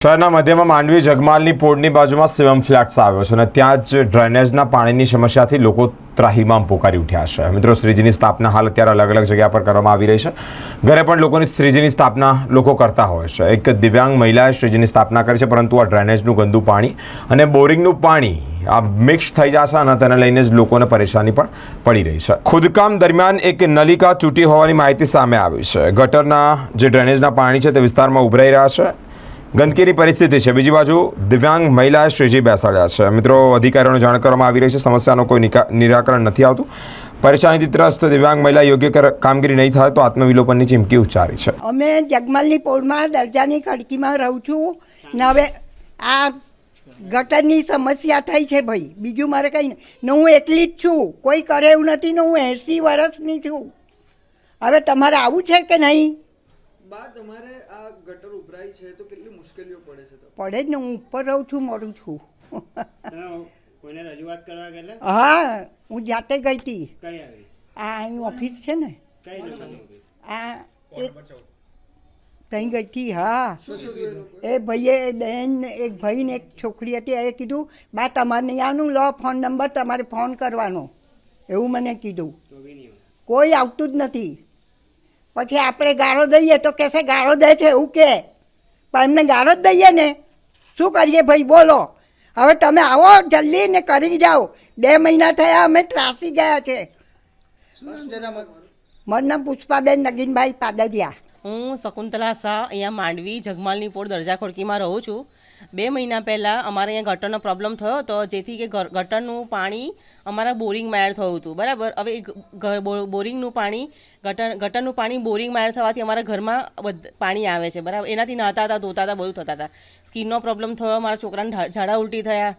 શહેરના મધ્યમાં માંડવી જગમાલની પોળની બાજુમાં શિવમ ફ્લેટ્સ આવ્યો છે અને ત્યાં જ ડ્રેનેજના પાણીની સમસ્યાથી લોકો ત્રાહિમામ પોકારી ઉઠ્યા છે। મિત્રો, શ્રીજીની સ્થાપના હાલ અત્યારે અલગ અલગ જગ્યા પર કરવામાં આવી રહી છે। ઘરે પણ લોકોની શ્રીજીની સ્થાપના લોકો કરતા હોય છે। એક દિવ્યાંગ મહિલાએ શ્રીજીની સ્થાપના કરી છે, પરંતુ આ ડ્રેનેજનું ગંદુ પાણી અને બોરિંગનું પાણી આ મિક્સ થઈ જશે અને તેને લઈને જ લોકોને પરેશાની પણ પડી રહી છે। ખોદકામ દરમિયાન એક નલિકા તૂટી હોવાની માહિતી સામે આવી છે। ગટરના જે ડ્રેનેજના પાણી છે તે વિસ્તારમાં ઉભરાઈ રહ્યા છે। ગંદકીની પરિસ્થિતિ છે। બીજી બાજુ દિવ્યાંગ મહિલાએ શ્રીજી બેસાડ્યા છે। મિત્રો, અધિકારીઓને જાણ કરવામાં આવી રહી છે। સમસ્યાનો કોઈ નિરાકરણ નથી આવતું। પરેશાનીથી ત્રસ્ત દિવ્યાંગ મહિલા યોગ્ય કામગીરી નહીં થાય તો આત્મવિલોપનની ચીમકી ઉચ્ચારી છે। અમે જગમાલની પોળમાં દરજાની ખડકીમાં રહું છું ને હવે આ ગટરની સમસ્યા થઈ છે ભાઈ, બીજું મારે કંઈ ને હું એકલી જ છું, કોઈ કરે એવું નથી ને હું 80 વર્ષની છું। હવે તમારે આવું છે કે નહીં? બા, તમારે આ ગટર ઉભરાઈ છે તો કેટલી મુશ્કેલીઓ પડે છે? પડે જ ને, હું ઉપર રહું છું, મળું છું। કોઈને રજૂઆત કરવા ગયેલા? હા, હું જાતે ગઈ હતી। કઈ આવી? આ અહીં ઓફિસ છે ને, કઈ જગ્યાએ? આ એક ત્યાં ગઈ હતી। હા, એ ભાઈએ બેન, એક ભાઈ ને એક છોકરી હતી, એ કીધું બા તમારે નહીં આવવાનું, લો ફોન નંબર, તમારે ફોન કરવાનો, એવું મને કીધું। કોઈ આવતું જ નથી। પછી આપણે ગાળો દઈએ તો કહેશે ગાળો દે છે એવું કે, પણ એમને ગાળો જ દઈએ ને, શું કરીએ ભાઈ બોલો? હવે તમે આવો જલ્દી ને કરી જાઓ। 2 મહિના થયા અમે ત્રાસી ગયા છે। મારું નામ પુષ્પાબેન નગીનભાઈ પાદરિયા। હું શકુંતલા શાહ અહીંયા માંડવી જગમાલની પોળ દરજા ખોડકીમાં રહું છું। 2 મહિના પહેલાં અમારે અહીંયા ગટરનો પ્રોબ્લેમ થયો હતો, જેથી કે ગટરનું પાણી અમારા બોરિંગમાં એડ થયું હતું, બરાબર। હવે એ બોરિંગનું પાણી ગટરનું પાણી બોરિંગમાં એડ થવાથી અમારા ઘરમાં પાણી આવે છે, બરાબર। એનાથી નહાતા હતા, ધોતા હતા, બધું થતા હતા। સ્કિનનો પ્રોબ્લેમ થયો, મારા છોકરાને ઝાડા ઉલટી થયા,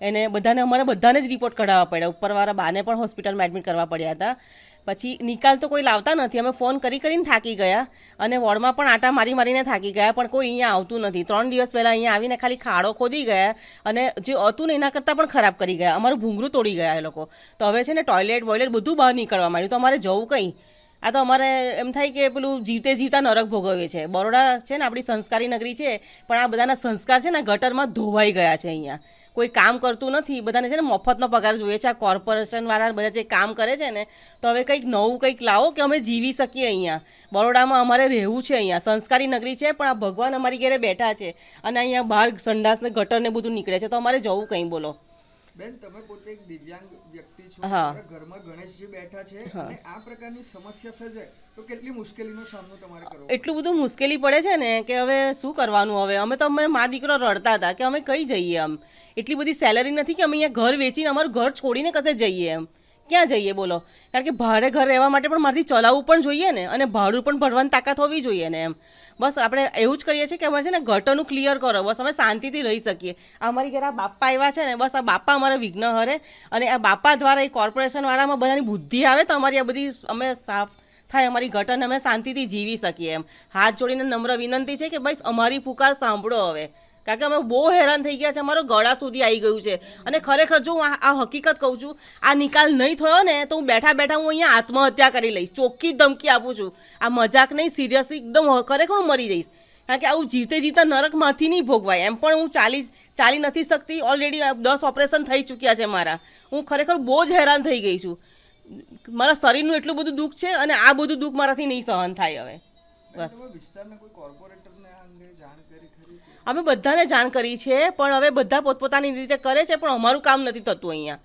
એને અમારે બધાને જ રિપોર્ટ કઢાવવા પડ્યા। ઉપરવાળા બાને પણ હોસ્પિટલમાં એડમિટ કરવા પડ્યા હતા। પછી નિકાલ તો કોઈ લાવતા નથી। અમે ફોન કરીને થાકી ગયા અને વોર્ડમાં પણ આટા મારીને થાકી ગયા, પણ કોઈ અહીંયા આવતું નથી। 3 દિવસ પહેલાં અહીંયા આવીને ખાલી ખાડો ખોદી ગયા અને જે હતું ને એના કરતાં પણ ખરાબ કરી ગયા। અમારું ભૂંગળું તોડી ગયા એ લોકો। તો હવે છે ને ટોયલેટ બધું બહાર નીકળવા માંડ્યું, તો અમારે જવું કંઈ? આ તો અમારે એમ થાય કે પેલું જીવતા નરક ભોગવીએ છે। બરોડા છે ને આપણી સંસ્કારી નગરી છે, પણ આ બધાના સંસ્કાર છે ને ગટરમાં ધોવાઈ ગયા છે। અહીંયા કોઈ કામ કરતું નથી, બધાને છે ને મફતનો પગાર જોઈએ છે। આ કોર્પોરેશનવાળા બધા જે કામ કરે છે ને, તો હવે કંઈક નવું કંઈક લાવો કે અમે જીવી શકીએ। અહીંયા બરોડામાં અમારે રહેવું છે, અહીંયા સંસ્કારી નગરી છે, પણ આ ભગવાન અમારી ઘરે બેઠા છે અને અહીંયા બહાર સંડાસ ને ગટર ને બધું નીકળે છે, તો અમારે જવું કંઈ? બોલો બેન, તમે પોતે એક દિવ્યાંગ વ્યક્તિ છો, હા। તમારા ઘરમાં ગણેશજી બેઠા છે અને આ પ્રકારની સમસ્યા સર્જાય તો કેટલી મુશ્કેલીનો સામનો તમારે કરવો? એટલું બધું મુશ્કેલી પડે છે ને કે હવે શું કરવાનું? હવે અમે તો અમે મા દીકરો રડતા હતા કે અમે કઈ જઈએ? આમ એટલી બધી સેલરી નથી કે અમે અહીંયા ઘર વેચીને અમારું ઘર છોડીને કશે જઈએ। એમ ક્યાં જઈએ બોલો? કારણ કે ભાડે ઘર રહેવા માટે પણ મારાથી ચલાવવું પણ જોઈએ ને, અને ભાડું પણ ભરવાની તાકાત હોવી જોઈએ ને। એમ બસ આપણે એવું જ કરીએ છીએ કે અમારે છે ને ગટરનું ક્લિયર કરો, બસ અમે શાંતિથી રહી શકીએ। અમારી ઘરે આ બાપા આવ્યા છે ને, બસ આ બાપા અમારા વિઘ્ન હરે, અને આ બાપા દ્વારા એ કોર્પોરેશનવાળામાં બધાની બુદ્ધિ આવે તો અમારી આ બધી અમે સાફ થાય, અમારી ગટરને અમે શાંતિથી જીવી શકીએ। એમ હાથ જોડીને નમ્ર વિનંતી છે કે ભાઈ અમારી પુકાર સાંભળો હવે, કારણ કે અમે બહુ હેરાન થઈ ગયા છે। અમારો ગળા સુધી આવી ગયું છે, અને ખરેખર જો હું આ હકીકત કહું છું, આ નિકાલ નહીં થયો ને તો હું બેઠા હું અહીંયા આત્મહત્યા કરી લઈશ। ચોખ્ખી ધમકી આપું છું, આ મજાક નહીં, સિરિયસલી એકદમ ખરેખર હું મરી જઈશ। કારણ કે આવું જીવતા નરકમાંથી નહીં ભોગવાય। એમ પણ હું ચાલી નથી શકતી, ઓલરેડી 10 ઓપરેશન થઈ ચૂક્યા છે મારા। હું ખરેખર બહુ જ હેરાન થઈ ગઈ છું। મારા શરીરનું એટલું બધું દુઃખ છે અને આ બધું દુઃખ મારાથી નહીં સહન થાય હવે, બસ। વિસ્તારના કોઈ કોર્પોરેટરને આ અંગે જાણ કરી ખરી? અમે બધાને જાણ કરી છે, પણ હવે બધા પોતપોતાની રીતે કરે છે, પણ અમારું કામ નથી થતું અહીંયા।